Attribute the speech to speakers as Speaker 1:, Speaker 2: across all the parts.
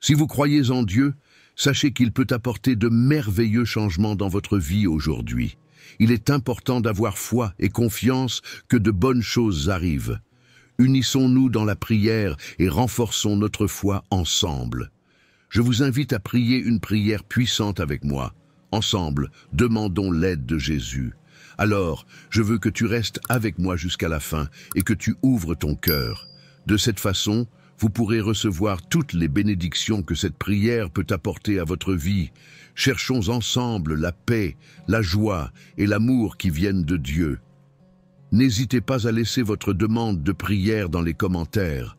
Speaker 1: Si vous croyez en Dieu, sachez qu'il peut apporter de merveilleux changements dans votre vie aujourd'hui. Il est important d'avoir foi et confiance que de bonnes choses arrivent. Unissons-nous dans la prière et renforçons notre foi ensemble. Je vous invite à prier une prière puissante avec moi. Ensemble, demandons l'aide de Jésus. Alors, je veux que tu restes avec moi jusqu'à la fin et que tu ouvres ton cœur. De cette façon, vous pourrez recevoir toutes les bénédictions que cette prière peut apporter à votre vie. Cherchons ensemble la paix, la joie et l'amour qui viennent de Dieu. N'hésitez pas à laisser votre demande de prière dans les commentaires.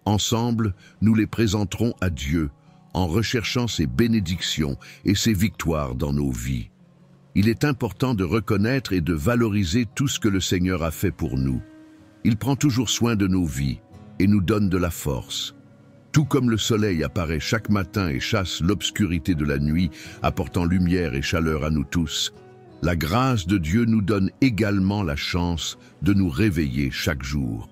Speaker 1: Ensemble, nous les présenterons à Dieu en recherchant ses bénédictions et ses victoires dans nos vies. Il est important de reconnaître et de valoriser tout ce que le Seigneur a fait pour nous. Il prend toujours soin de nos vies et nous donne de la force. Tout comme le soleil apparaît chaque matin et chasse l'obscurité de la nuit, apportant lumière et chaleur à nous tous, la grâce de Dieu nous donne également la chance de nous réveiller chaque jour.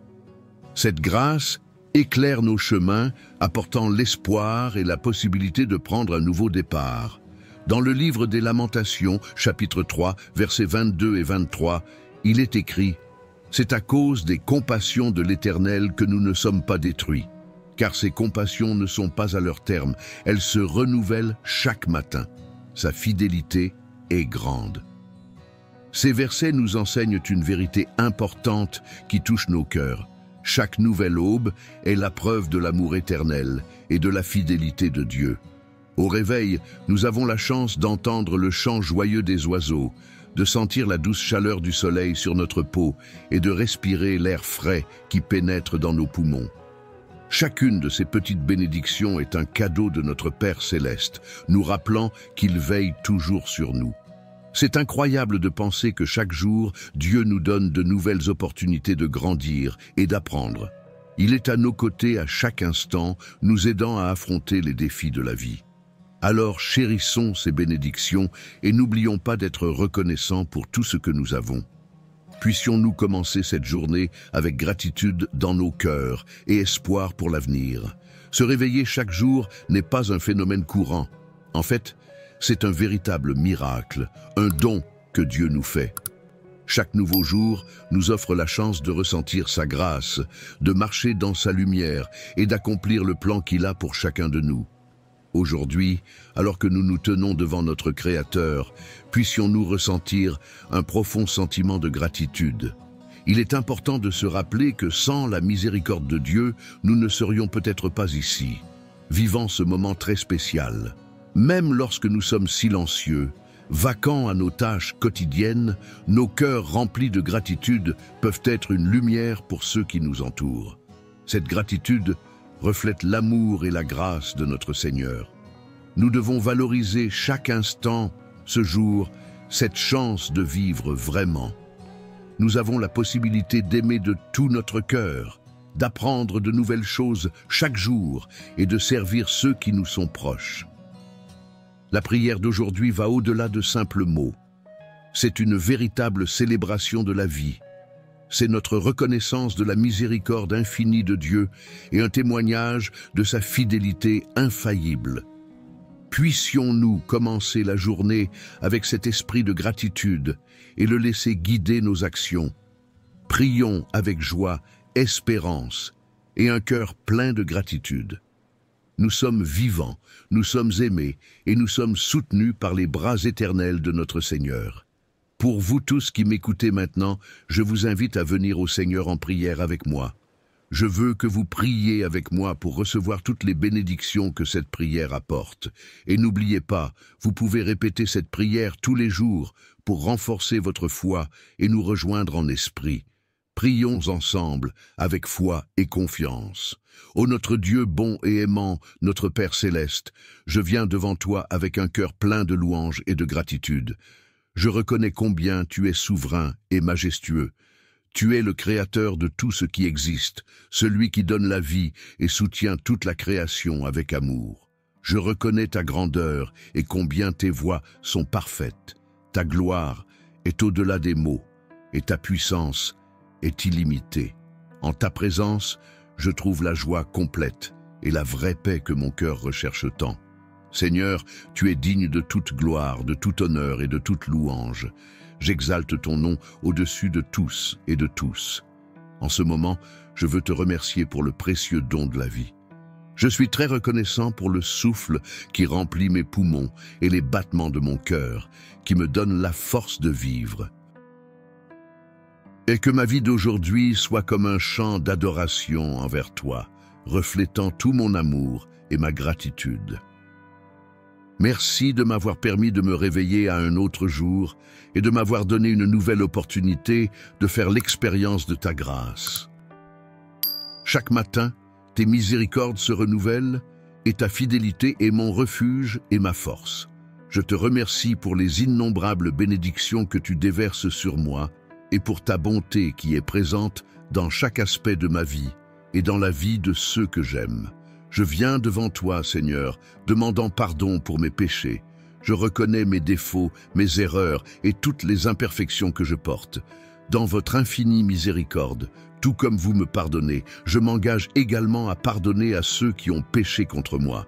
Speaker 1: Cette grâce éclaire nos chemins, apportant l'espoir et la possibilité de prendre un nouveau départ. Dans le livre des Lamentations, chapitre 3, versets 22 et 23, il est écrit « C'est à cause des compassions de l'Éternel que nous ne sommes pas détruits, car ses compassions ne sont pas à leur terme, elles se renouvellent chaque matin. Sa fidélité est grande. » Ces versets nous enseignent une vérité importante qui touche nos cœurs. Chaque nouvelle aube est la preuve de l'amour éternel et de la fidélité de Dieu. Au réveil, nous avons la chance d'entendre le chant joyeux des oiseaux, de sentir la douce chaleur du soleil sur notre peau et de respirer l'air frais qui pénètre dans nos poumons. Chacune de ces petites bénédictions est un cadeau de notre Père céleste, nous rappelant qu'il veille toujours sur nous. C'est incroyable de penser que chaque jour, Dieu nous donne de nouvelles opportunités de grandir et d'apprendre. Il est à nos côtés à chaque instant, nous aidant à affronter les défis de la vie. Alors chérissons ces bénédictions et n'oublions pas d'être reconnaissants pour tout ce que nous avons. Puissions-nous commencer cette journée avec gratitude dans nos cœurs et espoir pour l'avenir. Se réveiller chaque jour n'est pas un phénomène courant. En fait, c'est un véritable miracle, un don que Dieu nous fait. Chaque nouveau jour nous offre la chance de ressentir sa grâce, de marcher dans sa lumière et d'accomplir le plan qu'il a pour chacun de nous. Aujourd'hui, alors que nous nous tenons devant notre Créateur, puissions-nous ressentir un profond sentiment de gratitude. Il est important de se rappeler que sans la miséricorde de Dieu, nous ne serions peut-être pas ici, vivant ce moment très spécial. Même lorsque nous sommes silencieux, vacants à nos tâches quotidiennes, nos cœurs remplis de gratitude peuvent être une lumière pour ceux qui nous entourent. Cette gratitude reflète l'amour et la grâce de notre Seigneur. Nous devons valoriser chaque instant, ce jour, cette chance de vivre vraiment. Nous avons la possibilité d'aimer de tout notre cœur, d'apprendre de nouvelles choses chaque jour et de servir ceux qui nous sont proches. La prière d'aujourd'hui va au-delà de simples mots. C'est une véritable célébration de la vie. C'est notre reconnaissance de la miséricorde infinie de Dieu et un témoignage de sa fidélité infaillible. Puissions-nous commencer la journée avec cet esprit de gratitude et le laisser guider nos actions. Prions avec joie, espérance et un cœur plein de gratitude. Nous sommes vivants, nous sommes aimés et nous sommes soutenus par les bras éternels de notre Seigneur. Pour vous tous qui m'écoutez maintenant, je vous invite à venir au Seigneur en prière avec moi. Je veux que vous priez avec moi pour recevoir toutes les bénédictions que cette prière apporte. Et n'oubliez pas, vous pouvez répéter cette prière tous les jours pour renforcer votre foi et nous rejoindre en esprit. Prions ensemble avec foi et confiance. Ô notre Dieu bon et aimant, notre Père céleste, je viens devant toi avec un cœur plein de louanges et de gratitude. Je reconnais combien tu es souverain et majestueux. Tu es le créateur de tout ce qui existe, celui qui donne la vie et soutient toute la création avec amour. Je reconnais ta grandeur et combien tes voies sont parfaites. Ta gloire est au-delà des mots et ta puissance est illimitée. En ta présence, je trouve la joie complète et la vraie paix que mon cœur recherche tant. Seigneur, tu es digne de toute gloire, de tout honneur et de toute louange. J'exalte ton nom au-dessus de tous et de tous. En ce moment, je veux te remercier pour le précieux don de la vie. Je suis très reconnaissant pour le souffle qui remplit mes poumons et les battements de mon cœur, qui me donnent la force de vivre. Et que ma vie d'aujourd'hui soit comme un chant d'adoration envers toi, reflétant tout mon amour et ma gratitude. Merci de m'avoir permis de me réveiller à un autre jour et de m'avoir donné une nouvelle opportunité de faire l'expérience de ta grâce. Chaque matin, tes miséricordes se renouvellent et ta fidélité est mon refuge et ma force. Je te remercie pour les innombrables bénédictions que tu déverses sur moi et pour ta bonté qui est présente dans chaque aspect de ma vie et dans la vie de ceux que j'aime. Je viens devant toi, Seigneur, demandant pardon pour mes péchés. Je reconnais mes défauts, mes erreurs et toutes les imperfections que je porte. Dans votre infinie miséricorde, tout comme vous me pardonnez, je m'engage également à pardonner à ceux qui ont péché contre moi.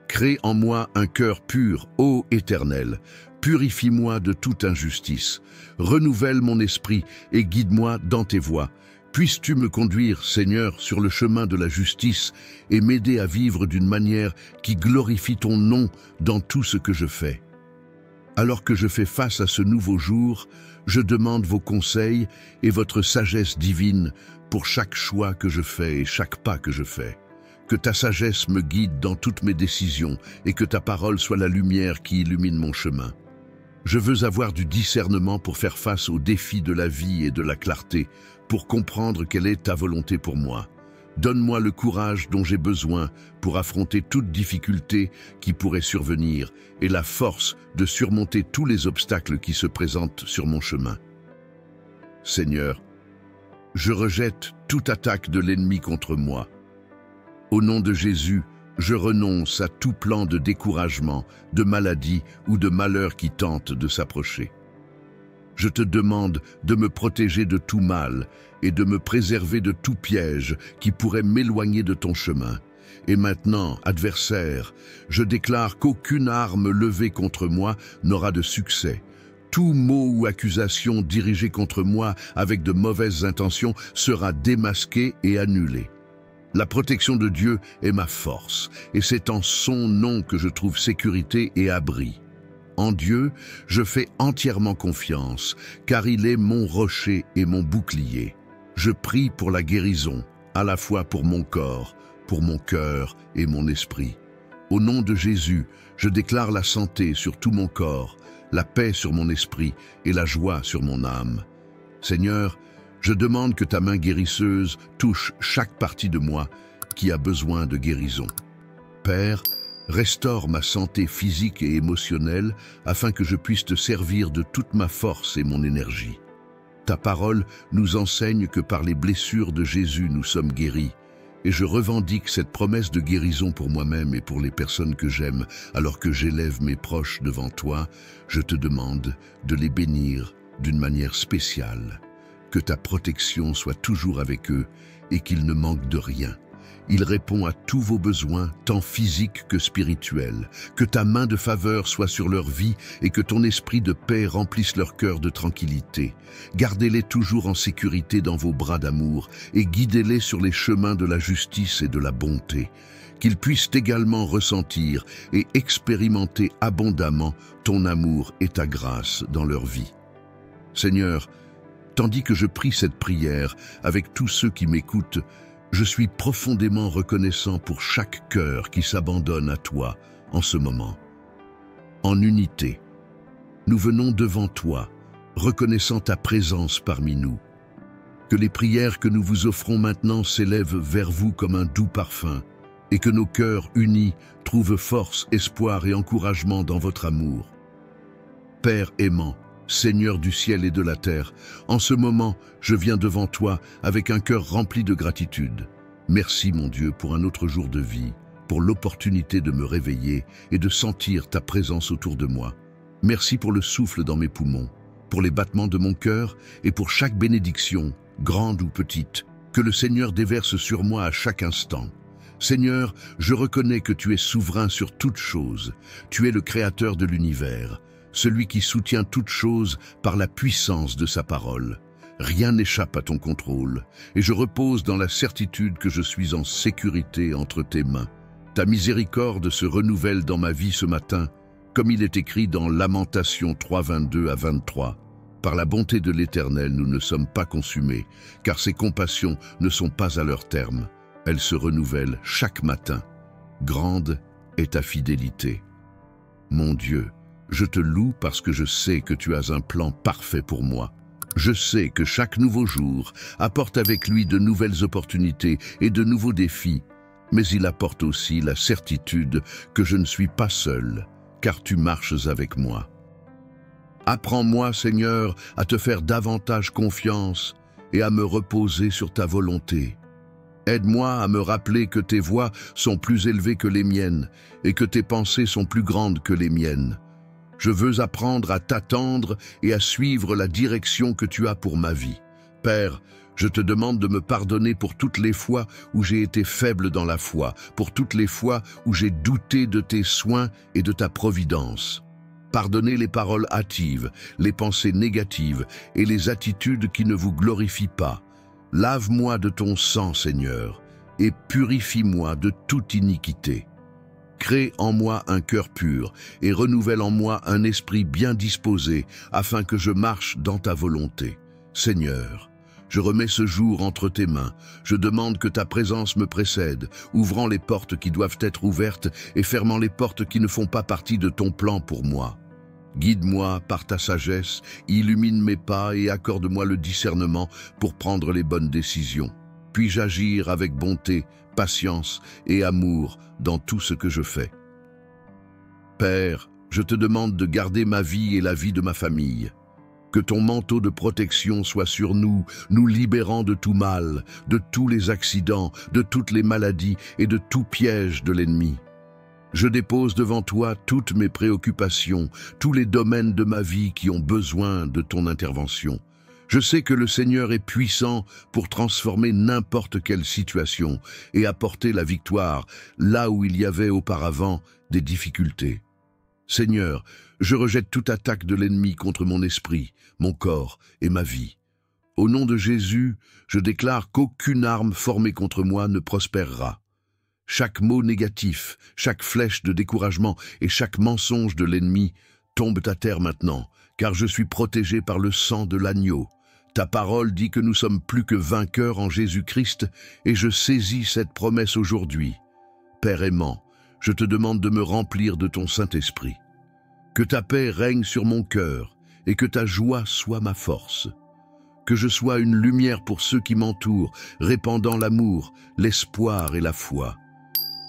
Speaker 1: Crée en moi un cœur pur, ô Éternel. Purifie-moi de toute injustice. Renouvelle mon esprit et guide-moi dans tes voies. Puisses-tu me conduire, Seigneur, sur le chemin de la justice et m'aider à vivre d'une manière qui glorifie ton nom dans tout ce que je fais. Alors que je fais face à ce nouveau jour, je demande vos conseils et votre sagesse divine pour chaque choix que je fais et chaque pas que je fais. Que ta sagesse me guide dans toutes mes décisions et que ta parole soit la lumière qui illumine mon chemin. Je veux avoir du discernement pour faire face aux défis de la vie et de la clarté, pour comprendre quelle est ta volonté pour moi. Donne-moi le courage dont j'ai besoin pour affronter toute difficulté qui pourrait survenir et la force de surmonter tous les obstacles qui se présentent sur mon chemin. Seigneur, je rejette toute attaque de l'ennemi contre moi. Au nom de Jésus, je renonce à tout plan de découragement, de maladie ou de malheur qui tente de s'approcher. Je te demande de me protéger de tout mal et de me préserver de tout piège qui pourrait m'éloigner de ton chemin. Et maintenant, adversaire, je déclare qu'aucune arme levée contre moi n'aura de succès. Tout mot ou accusation dirigé contre moi avec de mauvaises intentions sera démasqué et annulé. La protection de Dieu est ma force, et c'est en son nom que je trouve sécurité et abri. En Dieu, je fais entièrement confiance, car il est mon rocher et mon bouclier. Je prie pour la guérison, à la fois pour mon corps, pour mon cœur et mon esprit. Au nom de Jésus, je déclare la santé sur tout mon corps, la paix sur mon esprit et la joie sur mon âme. Seigneur, je demande que ta main guérisseuse touche chaque partie de moi qui a besoin de guérison. Père, restaure ma santé physique et émotionnelle afin que je puisse te servir de toute ma force et mon énergie. Ta parole nous enseigne que par les blessures de Jésus nous sommes guéris, et je revendique cette promesse de guérison pour moi-même et pour les personnes que j'aime. Alors que j'élève mes proches devant toi, je te demande de les bénir d'une manière spéciale. Que ta protection soit toujours avec eux et qu'ils ne manquent de rien. Il répond à tous vos besoins, tant physiques que spirituels. Que ta main de faveur soit sur leur vie et que ton esprit de paix remplisse leur cœur de tranquillité. Gardez-les toujours en sécurité dans vos bras d'amour et guidez-les sur les chemins de la justice et de la bonté. Qu'ils puissent également ressentir et expérimenter abondamment ton amour et ta grâce dans leur vie. Seigneur, tandis que je prie cette prière avec tous ceux qui m'écoutent, je suis profondément reconnaissant pour chaque cœur qui s'abandonne à toi en ce moment. En unité, nous venons devant toi, reconnaissant ta présence parmi nous. Que les prières que nous vous offrons maintenant s'élèvent vers vous comme un doux parfum, et que nos cœurs unis trouvent force, espoir et encouragement dans votre amour. Père aimant, Seigneur du ciel et de la terre, en ce moment, je viens devant toi avec un cœur rempli de gratitude. Merci, mon Dieu, pour un autre jour de vie, pour l'opportunité de me réveiller et de sentir ta présence autour de moi. Merci pour le souffle dans mes poumons, pour les battements de mon cœur et pour chaque bénédiction, grande ou petite, que le Seigneur déverse sur moi à chaque instant. Seigneur, je reconnais que tu es souverain sur toutes choses. Tu es le créateur de l'univers, celui qui soutient toutes choses par la puissance de sa parole. Rien n'échappe à ton contrôle, et je repose dans la certitude que je suis en sécurité entre tes mains. Ta miséricorde se renouvelle dans ma vie ce matin, comme il est écrit dans Lamentations 3, 22 à 23. Par la bonté de l'Éternel, nous ne sommes pas consumés, car ses compassions ne sont pas à leur terme. Elles se renouvellent chaque matin. Grande est ta fidélité. Mon Dieu, je te loue parce que je sais que tu as un plan parfait pour moi. Je sais que chaque nouveau jour apporte avec lui de nouvelles opportunités et de nouveaux défis, mais il apporte aussi la certitude que je ne suis pas seul, car tu marches avec moi. Apprends-moi, Seigneur, à te faire davantage confiance et à me reposer sur ta volonté. Aide-moi à me rappeler que tes voies sont plus élevées que les miennes et que tes pensées sont plus grandes que les miennes. Je veux apprendre à t'attendre et à suivre la direction que tu as pour ma vie. Père, je te demande de me pardonner pour toutes les fois où j'ai été faible dans la foi, pour toutes les fois où j'ai douté de tes soins et de ta providence. Pardonnez les paroles hâtives, les pensées négatives et les attitudes qui ne vous glorifient pas. Lave-moi de ton sang, Seigneur, et purifie-moi de toute iniquité. Crée en moi un cœur pur et renouvelle en moi un esprit bien disposé afin que je marche dans ta volonté. Seigneur, je remets ce jour entre tes mains. Je demande que ta présence me précède, ouvrant les portes qui doivent être ouvertes et fermant les portes qui ne font pas partie de ton plan pour moi. Guide-moi par ta sagesse, illumine mes pas et accorde-moi le discernement pour prendre les bonnes décisions. Puis-je agir avec bonté, patience et amour dans tout ce que je fais. Père, je te demande de garder ma vie et la vie de ma famille. Que ton manteau de protection soit sur nous, nous libérant de tout mal, de tous les accidents, de toutes les maladies et de tout piège de l'ennemi. Je dépose devant toi toutes mes préoccupations, tous les domaines de ma vie qui ont besoin de ton intervention. Je sais que le Seigneur est puissant pour transformer n'importe quelle situation et apporter la victoire là où il y avait auparavant des difficultés. Seigneur, je rejette toute attaque de l'ennemi contre mon esprit, mon corps et ma vie. Au nom de Jésus, je déclare qu'aucune arme formée contre moi ne prospérera. Chaque mot négatif, chaque flèche de découragement et chaque mensonge de l'ennemi tombent à terre maintenant, car je suis protégé par le sang de l'agneau. Ta parole dit que nous sommes plus que vainqueurs en Jésus-Christ et je saisis cette promesse aujourd'hui. Père aimant, je te demande de me remplir de ton Saint-Esprit. Que ta paix règne sur mon cœur et que ta joie soit ma force. Que je sois une lumière pour ceux qui m'entourent, répandant l'amour, l'espoir et la foi.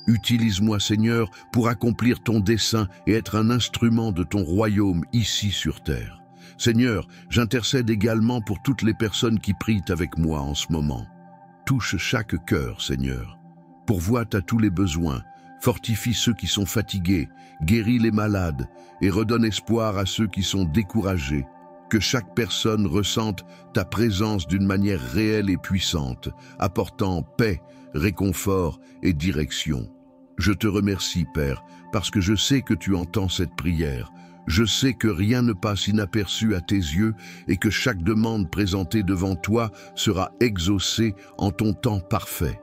Speaker 1: Utilise-moi, Seigneur, pour accomplir ton dessein et être un instrument de ton royaume ici sur terre. Seigneur, j'intercède également pour toutes les personnes qui prient avec moi en ce moment. Touche chaque cœur, Seigneur. Pourvoie à tous les besoins, fortifie ceux qui sont fatigués, guéris les malades et redonne espoir à ceux qui sont découragés. Que chaque personne ressente ta présence d'une manière réelle et puissante, apportant paix, réconfort et direction. Je te remercie, Père, parce que je sais que tu entends cette prière. Je sais que rien ne passe inaperçu à tes yeux et que chaque demande présentée devant toi sera exaucée en ton temps parfait.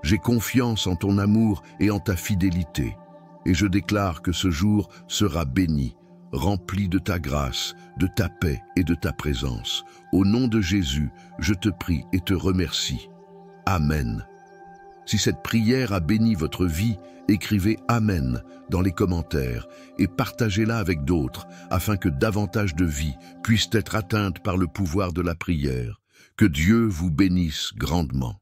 Speaker 1: J'ai confiance en ton amour et en ta fidélité. Et je déclare que ce jour sera béni, rempli de ta grâce, de ta paix et de ta présence. Au nom de Jésus, je te prie et te remercie. Amen. Si cette prière a béni votre vie, écrivez « Amen » dans les commentaires et partagez-la avec d'autres afin que davantage de vies puissent être atteintes par le pouvoir de la prière. Que Dieu vous bénisse grandement.